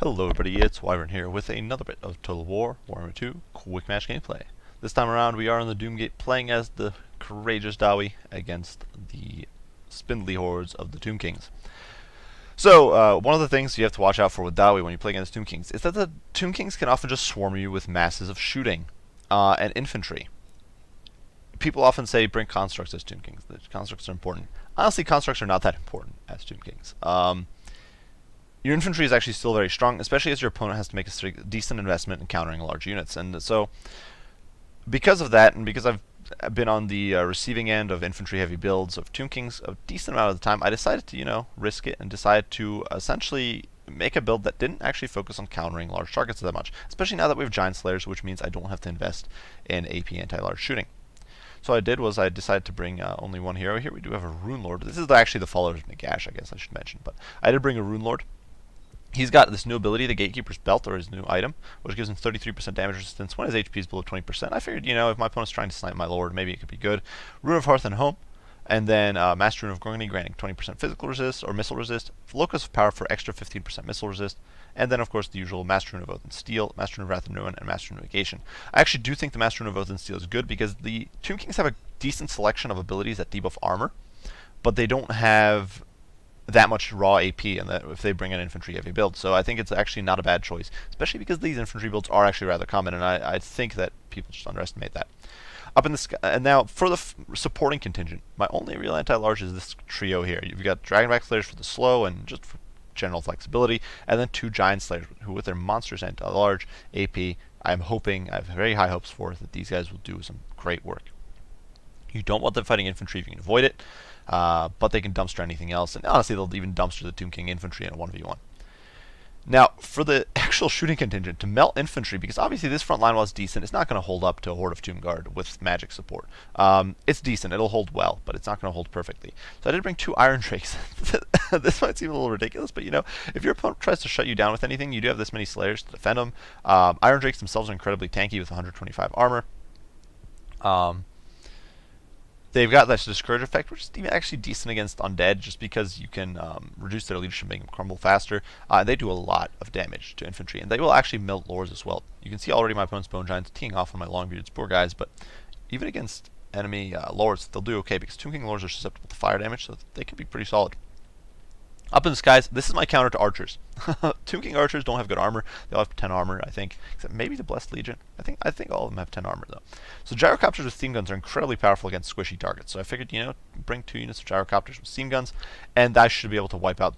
Hello everybody, it's Wyvern here with another bit of Total War, Warhammer 2, Quick Match gameplay. This time around we are on the Doomgate playing as the courageous Dowie against the spindly hordes of the Tomb Kings. So, one of the things you have to watch out for with Dowie when you play against Tomb Kings is that the Tomb Kings can often just swarm you with masses of shooting and infantry. People often say bring constructs as Tomb Kings. The constructs are important. Honestly, constructs are not that important as Tomb Kings. Your infantry is actually still very strong, especially as your opponent has to make a decent investment in countering large units. And so, because of that, and because I've been on the receiving end of infantry-heavy builds of Tomb Kings a decent amount of the time, I decided to, risk it and decide to essentially make a build that didn't actually focus on countering large targets that much, especially now that we have Giant Slayers, which means I don't have to invest in AP anti-large shooting. So what I did was I decided to bring only one hero here. We do have a Rune Lord. This is actually the followers of Nagash, I guess I should mention, but I did bring a Rune Lord. He's got this new ability, the Gatekeeper's Belt, or his new item, which gives him 33% damage resistance when his HP is below 20%. I figured, if my opponent's trying to snipe my Lord, maybe it could be good. Rune of Hearth and Home, and then Master Rune of Gorgony, granting 20% physical resist, or missile resist, Locus of Power for extra 15% missile resist, and then, of course, the usual Master Rune of Oath and Steel, Master Rune of Wrath and Ruin, and Master Rune of Negation. I actually do think the Master Rune of Oath and Steel is good, because the Tomb Kings have a decent selection of abilities that debuff armor, but they don't have that much raw AP, and that if they bring an infantry heavy build. So I think it's actually not a bad choice, especially because these infantry builds are actually rather common, and I think that people just underestimate that. Up in the sky, and now for the supporting contingent, my only real anti-large is this trio here. You've got Dragonback Slayers for the slow and just for general flexibility, and then two Giant Slayers who, with their monstrous anti-large AP, I have very high hopes for that these guys will do some great work. You don't want them fighting infantry if you can avoid it. But they can dumpster anything else, and honestly they'll even dumpster the Tomb King infantry in a 1v1. Now, for the actual shooting contingent, to melt infantry, because obviously this front line, while it's decent, it's not going to hold up to a Horde of Tomb Guard with magic support. It's decent, it'll hold well, but it's not going to hold perfectly. So I did bring two Iron Drakes. This might seem a little ridiculous, but if your opponent tries to shut you down with anything, you do have this many Slayers to defend them. Iron Drakes themselves are incredibly tanky with 125 armor. They've got that Discourage effect, which is actually decent against undead, just because you can reduce their leadership, make them crumble faster. They do a lot of damage to infantry, and they will actually melt lords as well. You can see already my opponent's Bone Giants teeing off on my Long-Bearded Spore guys, but even against enemy lords, they'll do okay, because Tomb King lords are susceptible to fire damage, so they can be pretty solid. Up in the skies, this is my counter to archers. Tomb King archers don't have good armor. They all have 10 armor, I think, except maybe the Blessed Legion. I think all of them have 10 armor though. So gyrocopters with steam guns are incredibly powerful against squishy targets. So I figured, bring 2 units of gyrocopters with steam guns, and I should be able to wipe out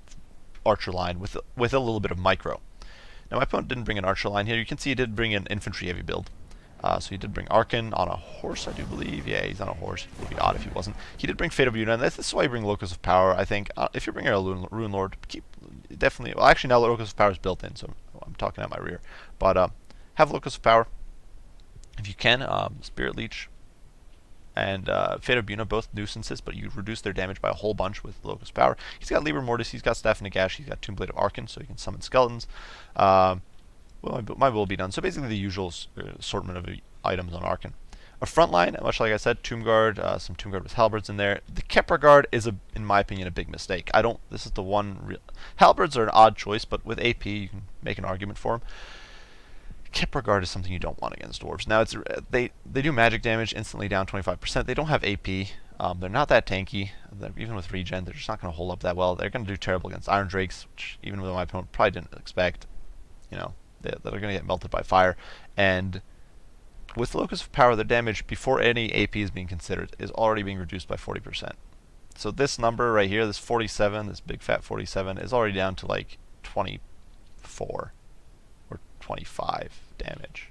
archer line with a little bit of micro. Now my opponent didn't bring an archer line here. You can see he did bring an infantry heavy build. So he did bring Arkan on a horse, I do believe. Yeah, he's on a horse. It would be odd if he wasn't. He did bring Fate of Yuna, and this is why you bring Locus of Power, I think. If you're bringing a Rune Lord, definitely... Well, actually, now Locus of Power is built in, so I'm talking out my rear. But have Locus of Power. If you can, Spirit Leech and Fate of Yuna, both nuisances, but you reduce their damage by a whole bunch with Locus of Power. He's got Liber Mortis, he's got Staff of Nagash, he's got Tomb Blade of Arkan, so he can summon skeletons. Well, my build will be done. So basically the usual assortment of items on Arkan. A front line, much like I said, Tomb Guard, some Tomb Guard with Halberds in there. The Kepra Guard is, in my opinion, a big mistake. This is the one real... Halberds are an odd choice, but with AP you can make an argument for them. Kepra Guard is something you don't want against Dwarves. Now, they do magic damage, instantly down 25%. They don't have AP. They're not that tanky. Even with regen, they're just not going to hold up that well. They're going to do terrible against Iron Drakes, which even though my opponent probably didn't expect, that are going to get melted by fire. And with Locus of Power, their damage before any AP is being considered is already being reduced by 40%. So this number right here, this 47, this big fat 47, is already down to like 24 or 25 damage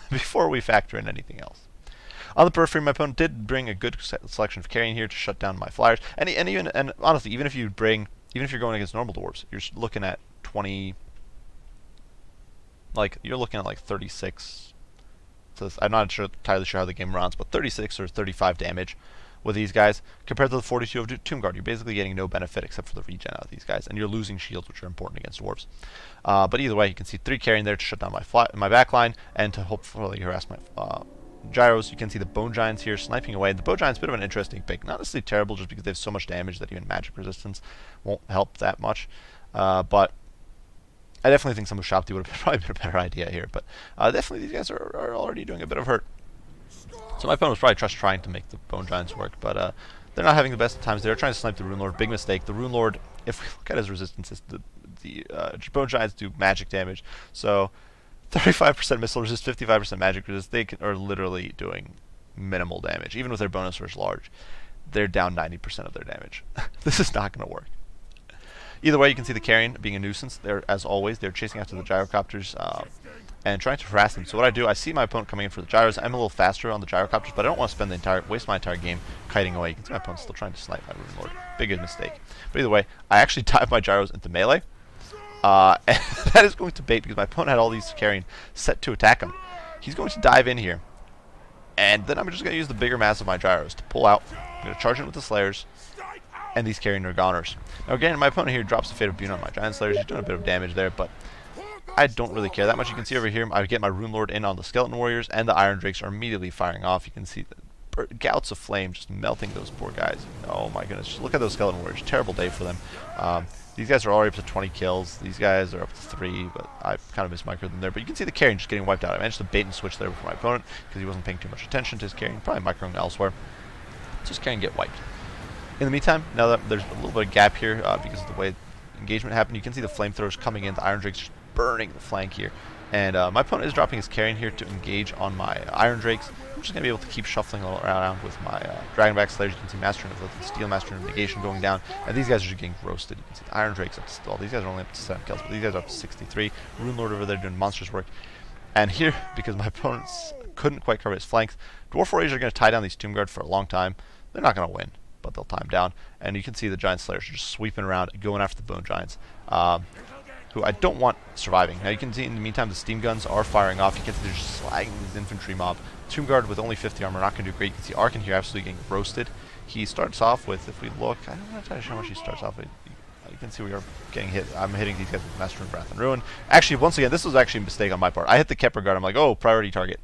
before we factor in anything else. On the periphery, my opponent did bring a good selection of carrying here to shut down my flyers. And honestly, even if you're going against normal dwarves, you're looking at 20. You're looking at 36. So I'm not entirely sure how the game runs, but 36 or 35 damage with these guys compared to the 42 of Tomb Guard. You're basically getting no benefit except for the regen out of these guys, and you're losing shields, which are important against dwarves. But either way, you can see 3 carrying there to shut down my back line and to hopefully harass my gyros. You can see the Bone Giants here sniping away. The Bone Giants, a bit of an interesting pick. Not necessarily terrible, just because they have so much damage that even magic resistance won't help that much. But I definitely think some of Shopti would have probably been a better idea here, but definitely these guys are already doing a bit of hurt. So my opponent was probably just trying to make the Bone Giants work, but they're not having the best of times. They're trying to snipe the Rune Lord. Big mistake. The Rune Lord, if we look at his resistances, the Bone Giants do magic damage. So 35% missile resist, 55% magic resist. They are literally doing minimal damage. Even with their bonus versus large, they're down 90% of their damage. This is not going to work. Either way, you can see the carrion being a nuisance. As always, they're chasing after the gyrocopters and trying to harass them. So what I do, I see my opponent coming in for the gyros. I'm a little faster on the gyrocopters, but I don't want to waste my entire game kiting away. You can see my opponent's still trying to snipe my Rune Lord. Big mistake. But either way, I actually dive my gyros into melee. And that is going to bait because my opponent had all these carrion set to attack him. He's going to dive in here. And then I'm just going to use the bigger mass of my gyros to pull out. I'm going to charge in with the Slayers. And these carrion are goners. Now again, my opponent here drops the Fate of Bune on my Giant Slayers. He's doing a bit of damage there, but I don't really care that much. You can see over here, I get my Rune Lord in on the Skeleton Warriors, and the Iron Drakes are immediately firing off. You can see the gouts of flame just melting those poor guys. Oh my goodness, just look at those Skeleton Warriors. Terrible day for them. These guys are already up to 20 kills. These guys are up to 3, but I kind of mismicroed them there. But you can see the carrion just getting wiped out. I managed to bait and switch there for my opponent because he wasn't paying too much attention to his carrion. Probably microing elsewhere. So his carrion get wiped. In the meantime, now that there's a little bit of gap here because of the way engagement happened, you can see the flamethrowers coming in, the Iron Drakes just burning the flank here. And my opponent is dropping his carrion here to engage on my Iron Drakes. I'm just going to be able to keep shuffling around with my Dragonback Slayers. You can see Master of Steel, Master of Negation going down. And these guys are just getting roasted. You can see the Iron Drakes up to, well, these guys are only up to 7 kills, but these guys are up to 63. Rune Lord over there doing monstrous work. And here, because my opponents couldn't quite cover his flanks, Dwarf Warriors are going to tie down these Tomb Guard for a long time. They're not going to win, but they'll time down. And you can see the Giant Slayers are just sweeping around, going after the Bone Giants, who I don't want surviving. Now you can see in the meantime the Steam Guns are firing off. You can see they're just slagging this infantry mob. Tomb Guard with only 50 armor, not going to do great. You can see Arkin here absolutely getting roasted. He starts off with, if we look, I don't know how much he starts off with. You can see we are getting hit. I'm hitting these guys with Master of Wrath and Ruin. Actually, once again, this was actually a mistake on my part. I hit the Kepler Guard. I'm like, oh, priority target.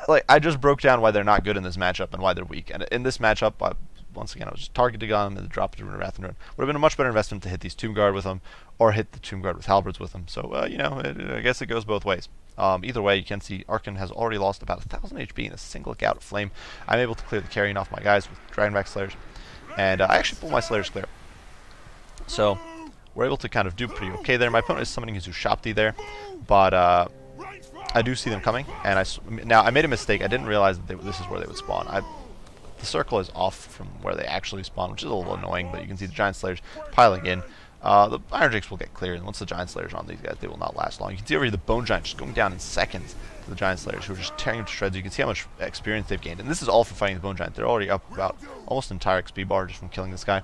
Like, I just broke down why they're not good in this matchup and why they're weak. And in this matchup, once again, I was just targeting on them and dropped the Rune of Wrath and Ruin. Would have been a much better investment to hit these Tomb Guard with them, or hit the Tomb Guard with Halberds with them. So, you know, I guess it goes both ways. Either way, you can see Arkin has already lost about 1,000 HP in a single gout of flame. I'm able to clear the carrion off my guys with Dragonback Slayers, and I actually pull my Slayers clear. So, we're able to kind of do pretty okay there. My opponent is summoning his Ushapti there, but I do see them coming, and now I made a mistake. I didn't realize that this is where they would spawn. The circle is off from where they actually spawn, which is a little annoying, but you can see the Giant Slayers piling in. The Iron Drakes will get cleared, and once the Giant Slayers are on these guys, they will not last long. You can see over here the Bone Giant just going down in seconds to the Giant Slayers, who are just tearing them to shreds. You can see how much experience they've gained, and this is all for fighting the Bone Giant. They're already up about almost an entire XP bar just from killing this guy,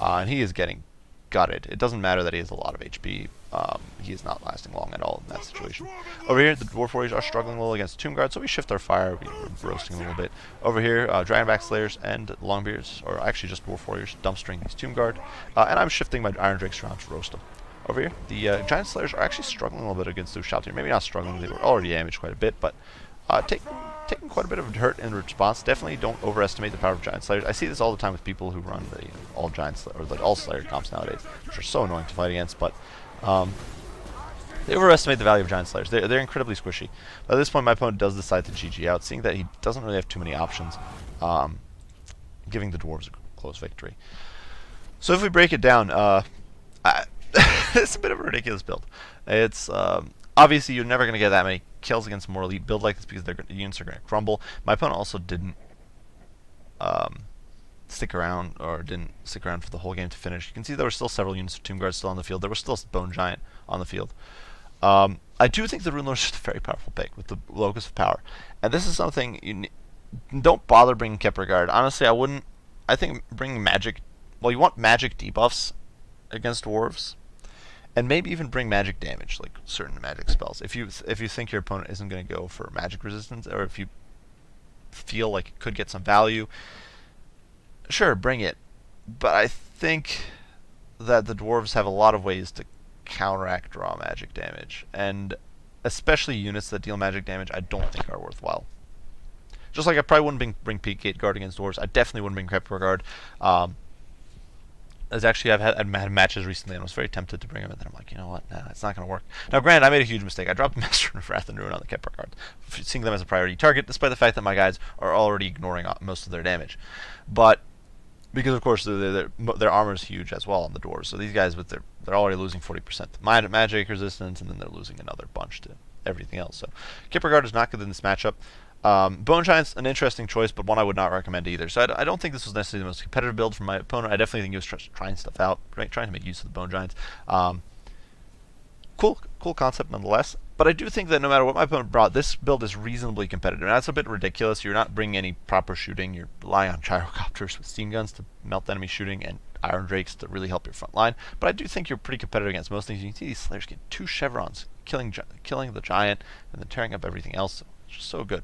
and he is getting gutted. It doesn't matter that he has a lot of HP. He is not lasting long at all in that situation. Over here, the Dwarf Warriors are struggling a little against Tomb Guard, so we shift our fire. We're roasting a little bit. Over here, Dragonback Slayers and Longbeards, or actually just Dwarf Warriors, dumpstering these Tomb Guard, and I'm shifting my Iron Drakes around to roast them. Over here, the Giant Slayers are actually struggling a little bit against those Shout here. Maybe not struggling, they were already damaged quite a bit, but taking quite a bit of hurt in response. Definitely don't overestimate the power of Giant Slayers. I see this all the time with people who run the all Giant Slayer, or the all Slayer comps nowadays, which are so annoying to fight against, but they overestimate the value of Giant Slayers. They're incredibly squishy. But at this point, my opponent does decide to GG out, seeing that he doesn't really have too many options, giving the Dwarves a close victory. So if we break it down, it's a bit of a ridiculous build. It's obviously you're never going to get that many kills against a more elite build like this because their units are going to crumble. My opponent also didn't stick around for the whole game to finish. You can see there were still several units of Tomb Guard still on the field. There was still a Bone Giant on the field. I do think the Rune Lord is just a very powerful pick with the Locus of Power. And this is something you don't bother bringing Kepler Guard. Honestly, I wouldn't. I think bringing magic. Well, you want magic debuffs against dwarves, and maybe even bring magic damage, like certain magic spells. If you think your opponent isn't going to go for magic resistance, or if you feel like it could get some value, sure, bring it. But I think that the dwarves have a lot of ways to counteract draw magic damage, and especially units that deal magic damage I don't think are worthwhile. Just like I probably wouldn't bring Peak Gate Guard against dwarves, I definitely wouldn't bring Kepler Guard. is actually I've had matches recently and I was very tempted to bring him, and then I'm like, you know what, nah, it's not going to work. Now, granted, I made a huge mistake. I dropped Master of Wrath and Ruin on the Kepler cards, seeing them as a priority target, despite the fact that my guys are already ignoring most of their damage. But because of course their armor is huge as well on the dwarves, so these guys they're already losing 40% magic resistance, and then they're losing another bunch to everything else. So Kipper Guard is not good in this matchup. Bone Giant's an interesting choice, but one I would not recommend either. So I don't think this was necessarily the most competitive build from my opponent. I definitely think he was trying stuff out, right? Trying to make use of the Bone Giants. Cool concept nonetheless. But I do think that no matter what my opponent brought, this build is reasonably competitive. And that's a bit ridiculous. You're not bringing any proper shooting. You're relying on gyrocopters with steam guns to melt enemy shooting and iron drakes to really help your front line. But I do think you're pretty competitive against most things. You can see these Slayers get 2 chevrons, killing the giant and then tearing up everything else. So it's just so good.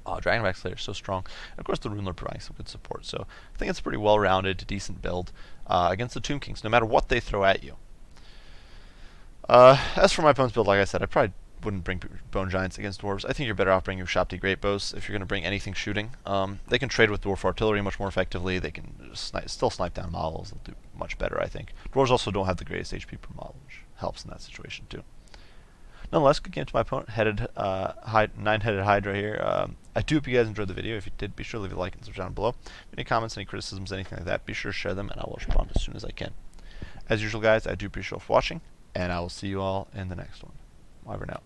Dragonback Slayer is so strong. And of course, the Rune Lord providing some good support. So I think it's a pretty well-rounded, decent build against the Tomb Kings, no matter what they throw at you. As for my opponent's build, like I said, I probably wouldn't bring Bone Giants against Dwarves. I think you're better off bringing your Shopti Great Bows if you're going to bring anything shooting. They can trade with Dwarf Artillery much more effectively. They can still snipe down models. They'll do much better, I think. Dwarves also don't have the greatest HP per model, which helps in that situation too. Nonetheless, good game to my opponent, 9-headed Hydra here. I do hope you guys enjoyed the video. If you did, be sure to leave a like and subscribe down below. Any comments, any criticisms, anything like that, be sure to share them, and I will respond as soon as I can. As usual, guys, I do appreciate you all for watching, and I will see you all in the next one. Bye for now.